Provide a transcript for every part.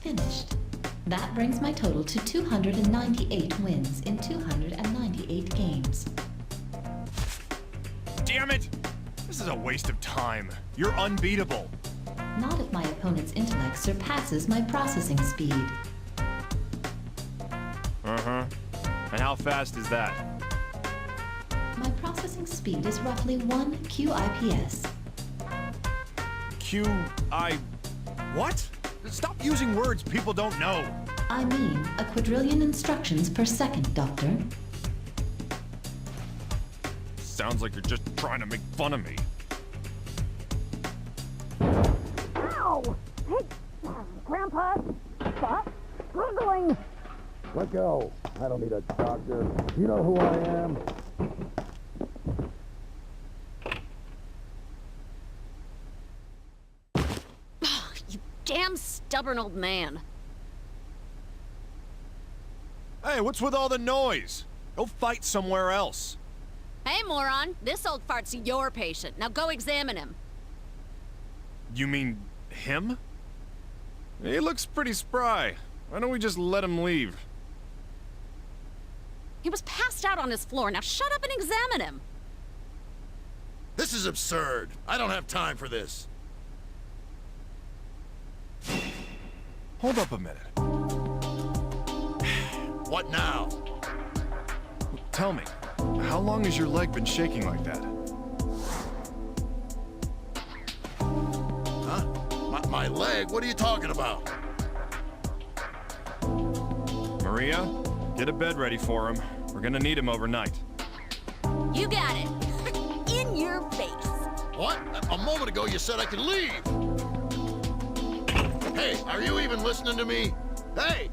finished. That brings my total to 298 wins in 298 games. Damn it! This is a waste of time. You're unbeatable. Not if my opponent's intellect surpasses my processing speed. Uh-huh. And how fast is that? My processing speed is roughly 1 QIPS. What? Stop using words people don't know. I mean, a quadrillion instructions per second, Doctor. Sounds like you're just trying to make fun of me. Ow! Hey, Grandpa, stop struggling! Let go. I don't need a doctor. You know who I am. You damn stubborn old man. Hey, what's with all the noise? Go fight somewhere else. Hey, moron, this old fart's your patient. Now go examine him. You mean him? He looks pretty spry. Why don't we just let him leave? He was passed out on his floor. Now shut up and examine him. This is absurd. I don't have time for this. Hold up a minute. What now? Tell me, how long has your leg been shaking like that? Huh? My leg? What are you talking about? Maria, get a bed ready for him. We're gonna need him overnight. You got it. In your face. What? A moment ago you said I could leave. Hey, are you even listening to me? Hey!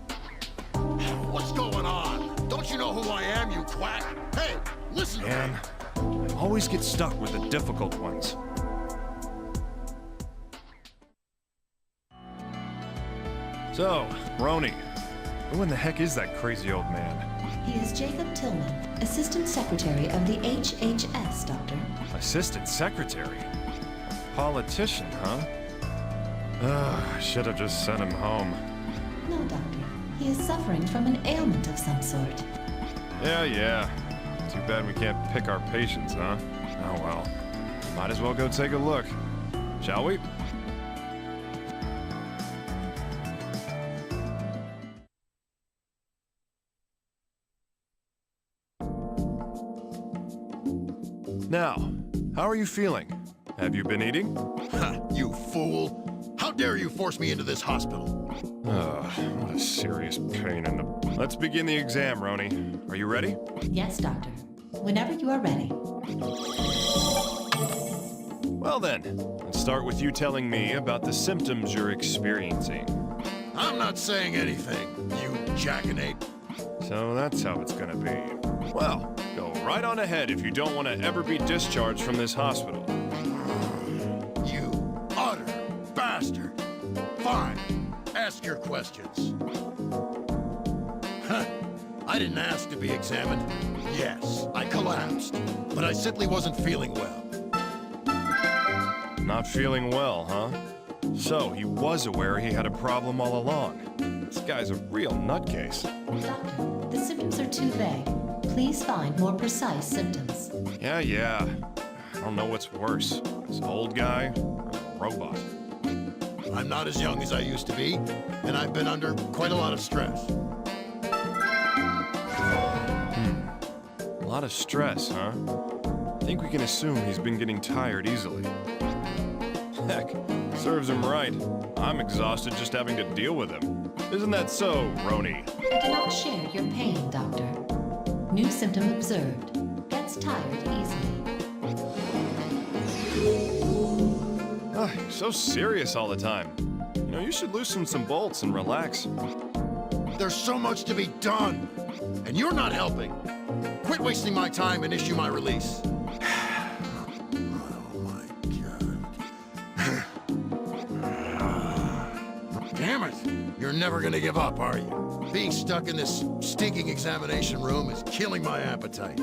What's going on? Don't you know who I am, you quack? Hey, listen to me. Man, I always get stuck with the difficult ones. So, Roni, who in the heck is that crazy old man? He is Jacob Tillman, Assistant Secretary of the HHS, Doctor. Assistant Secretary? Politician, huh? I should have just sent him home. No, Doctor. He is suffering from an ailment of some sort. Yeah. Too bad we can't pick our patients, huh? Oh well. Might as well go take a look. Shall we? Now, how are you feeling? Have you been eating? Ha, you fool! How dare you force me into this hospital? What a serious pain in the... Let's begin the exam, Roni. Are you ready? Yes, Doctor. Whenever you are ready. Well then, let's start with you telling me about the symptoms you're experiencing. I'm not saying anything, you jackanape. So that's how it's gonna be. Well, go right on ahead if you don't want to ever be discharged from this hospital. You utter bastard. Fine. Ask your questions. Huh. I didn't ask to be examined. Yes, I collapsed. But I simply wasn't feeling well. Not feeling well, huh? So, he was aware he had a problem all along. This guy's a real nutcase. Doctor, the symptoms are too vague. Please find more precise symptoms. Yeah. I don't know what's worse, this old guy or the robot. I'm not as young as I used to be, and I've been under quite a lot of stress. A lot of stress, huh? I think we can assume he's been getting tired easily. Heck, serves him right. I'm exhausted just having to deal with him. Isn't that so, Roni? I cannot share your pain, Doctor. New symptom observed. Gets tired easily. You're so serious all the time. You know, you should loosen some bolts and relax. There's so much to be done, and you're not helping. Quit wasting my time and issue my release. Oh my God. Damn it! You're never gonna give up, are you? Being stuck in this stinking examination room is killing my appetite.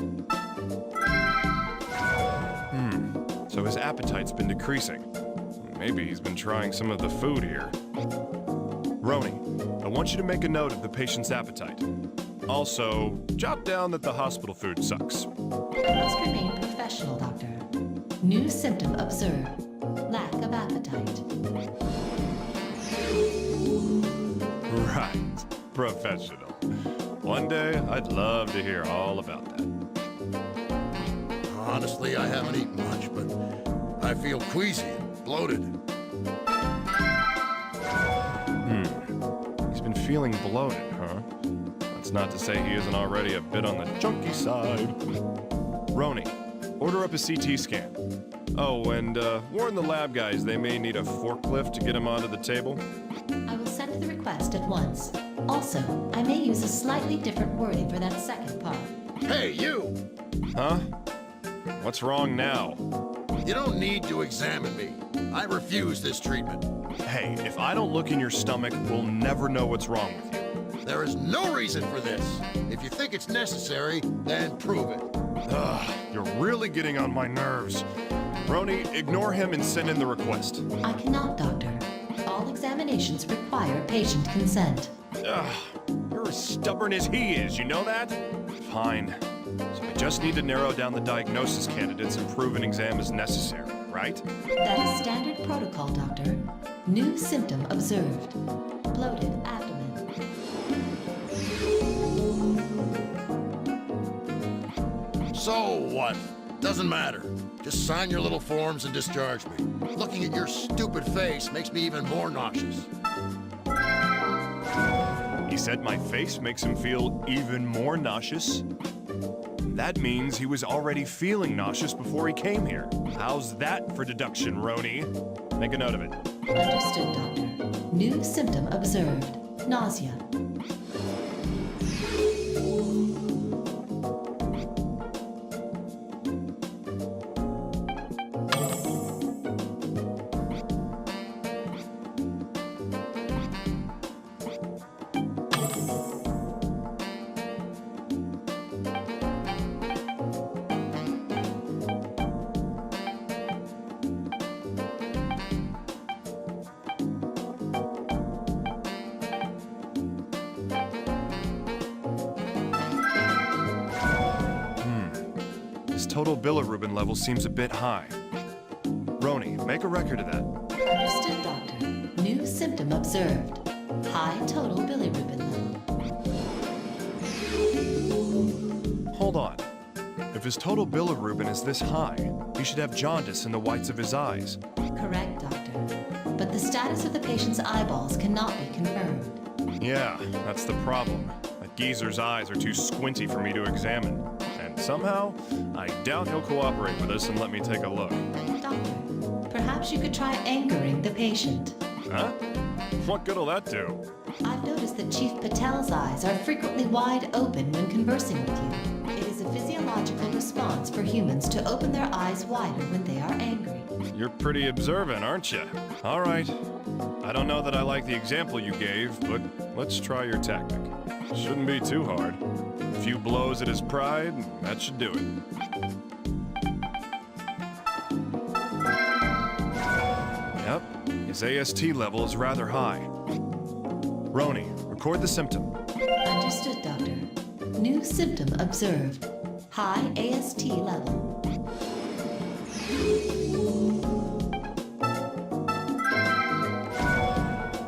So his appetite's been decreasing. Maybe he's been trying some of the food here. Roni, I want you to make a note of the patient's appetite. Also, jot down that the hospital food sucks. I must remain professional, Doctor. New symptom observed. Lack of appetite. Right, professional. One day, I'd love to hear all about that. Honestly, I haven't eaten much, but I feel queasy and bloated. He's been feeling bloated, huh? That's not to say he isn't already a bit on the chunky side. Roni, order up a CT scan. Oh, and warn the lab guys they may need a forklift to get him onto the table. I will send the request at once. Also, I may use a slightly different wording for that second part. Hey, you! Huh? What's wrong now? You don't need to examine me. I refuse this treatment. Hey, if I don't look in your stomach, we'll never know what's wrong with you. There is no reason for this. If you think it's necessary, then prove it. Ugh, you're really getting on my nerves. Roni, ignore him and send in the request. I cannot, Doctor. All examinations require patient consent. Ugh, you're as stubborn as he is, you know that? Fine. So I just need to narrow down the diagnosis candidates and prove an exam is necessary, right? That is standard protocol, Doctor. New symptom observed. Bloated abdomen. So what? Doesn't matter. Just sign your little forms and discharge me. Looking at your stupid face makes me even more nauseous. He said my face makes him feel even more nauseous. That means he was already feeling nauseous before he came here. How's that for deduction, Roni? Make a note of it. Understood, Doctor. New symptom observed. Nausea. His total bilirubin level seems a bit high. Roni, make a record of that. Understood, Doctor. New symptom observed. High total bilirubin level. Hold on. If his total bilirubin is this high, he should have jaundice in the whites of his eyes. Correct, Doctor. But the status of the patient's eyeballs cannot be confirmed. Yeah, that's the problem. That geezer's eyes are too squinty for me to examine. And somehow, I doubt he'll cooperate with us and let me take a look. Doctor, perhaps you could try anchoring the patient. Huh? What good'll that do? I've noticed that Chief Patel's eyes are frequently wide open when conversing with you. It is a physiological response for humans to open their eyes wider when they are angry. You're pretty observant, aren't you? All right. I don't know that I like the example you gave, but let's try your tactic. Shouldn't be too hard. A few blows at his pride, that should do it. Yep, his AST level is rather high. Roni, record the symptom. Understood, Doctor. New symptom observed. High AST level.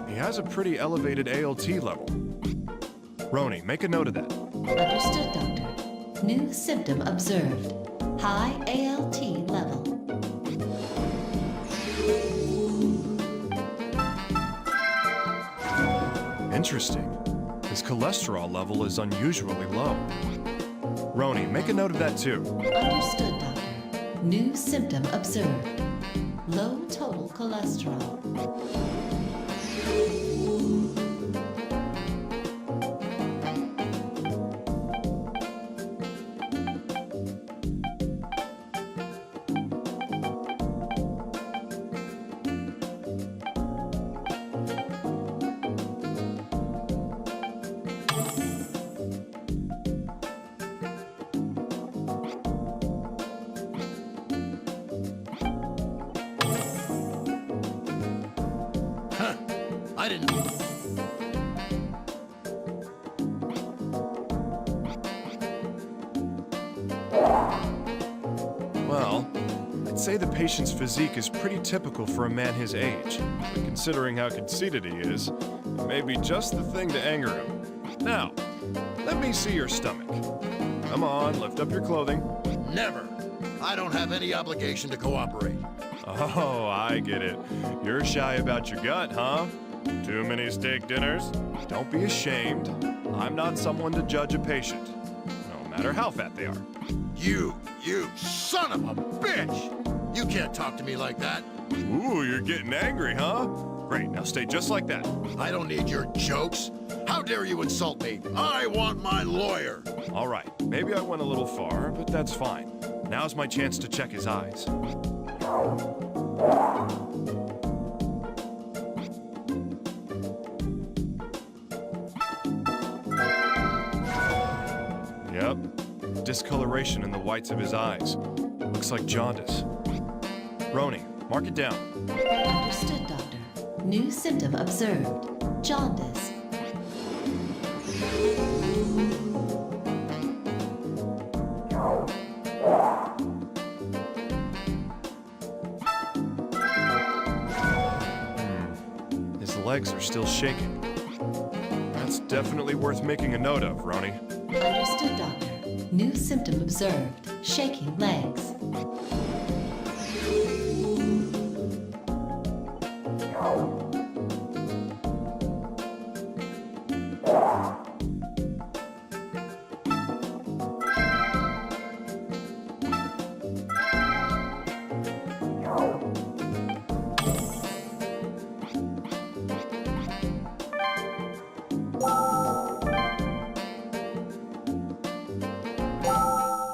He has a pretty elevated ALT level. Roni, make a note of that. Understood, Doctor. New symptom observed. High ALT level. Interesting. His cholesterol level is unusually low. Roni, make a note of that too. Understood, Doctor. New symptom observed. Low total cholesterol. I didn't... Well, I'd say the patient's physique is pretty typical for a man his age. But considering how conceited he is, it may be just the thing to anger him. Now, let me see your stomach. Come on, lift up your clothing. Never. I don't have any obligation to cooperate. Oh, I get it. You're shy about your gut, huh? Too many steak dinners? Don't be ashamed. I'm not someone to judge a patient, no matter how fat they are. You son of a bitch! You can't talk to me like that. Ooh, you're getting angry, huh? Great, now stay just like that. I don't need your jokes. How dare you insult me? I want my lawyer. All right, maybe I went a little far, but that's fine. Now's my chance to check his eyes. Yep, discoloration in the whites of his eyes. Looks like jaundice. Roni, mark it down. Understood, Doctor. New symptom observed. Jaundice. His legs are still shaking. That's definitely worth making a note of, Roni. Understood, Doctor. New symptom observed. Shaking legs.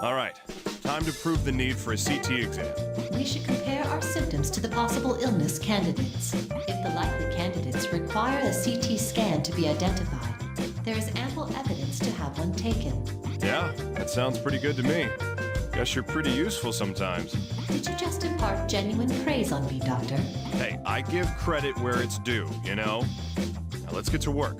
All right, time to prove the need for a CT exam. We should compare our symptoms to the possible illness candidates. If the likely candidates require a CT scan to be identified, there is ample evidence to have one taken. Yeah, that sounds pretty good to me. Guess you're pretty useful sometimes. Did you just impart genuine praise on me, Doctor? Hey, I give credit where it's due, you know? Now let's get to work.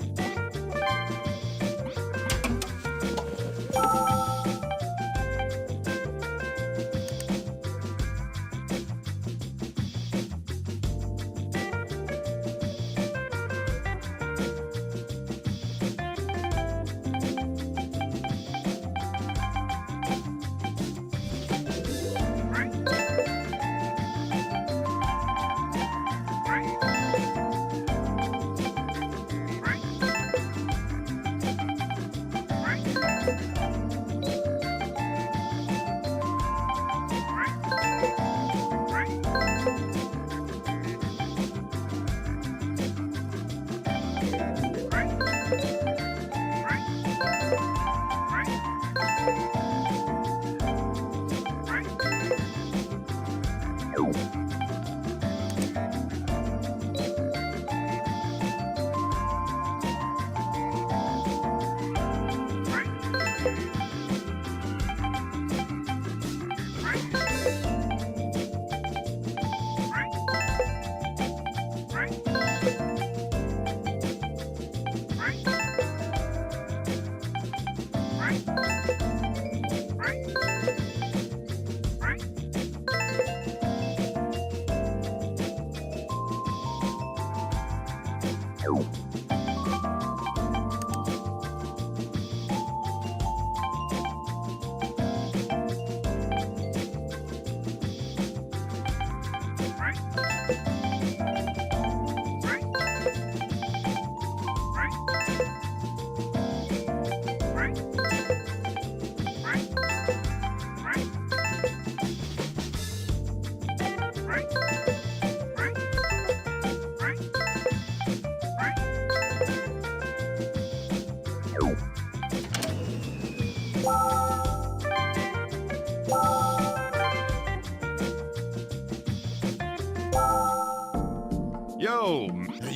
Yo,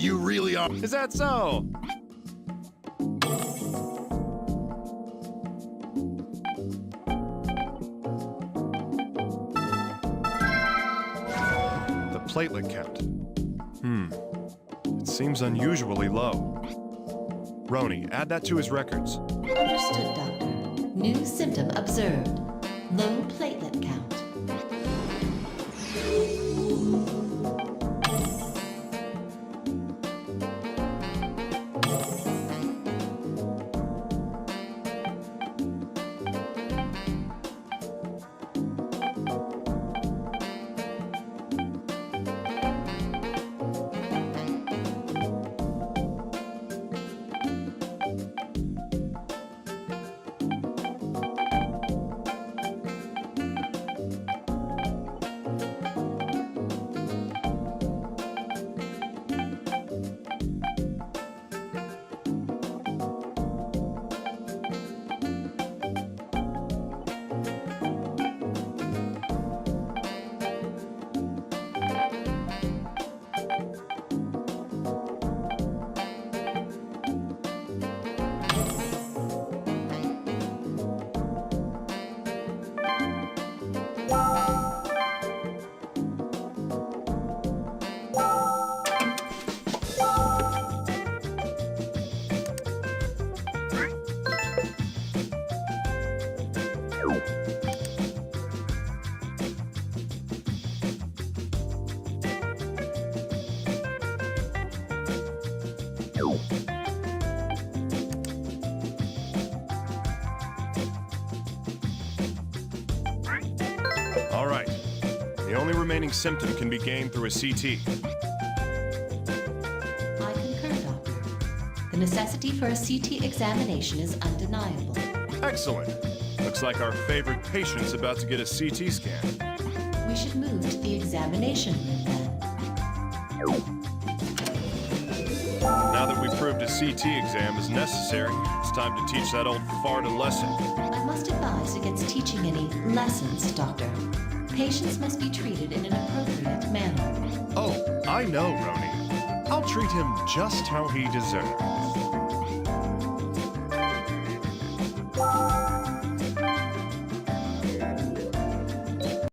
You really are. is that so? The platelet count. It seems unusually low. Roni, add that to his records. Understood, Doctor. New symptom observed. Low platelet count. All right. The only remaining symptom can be gained through a CT. I concur, Doctor. The necessity for a CT examination is undeniable. Excellent. Looks like our favorite patient's about to get a CT scan. We should move to the examination room then. Now that we've proved a CT exam is necessary, it's time to teach that old fart a lesson. I must advise against teaching any lessons, Doctor. Patients must be treated in an appropriate manner. Oh, I know, Roni. I'll treat him just how he deserves.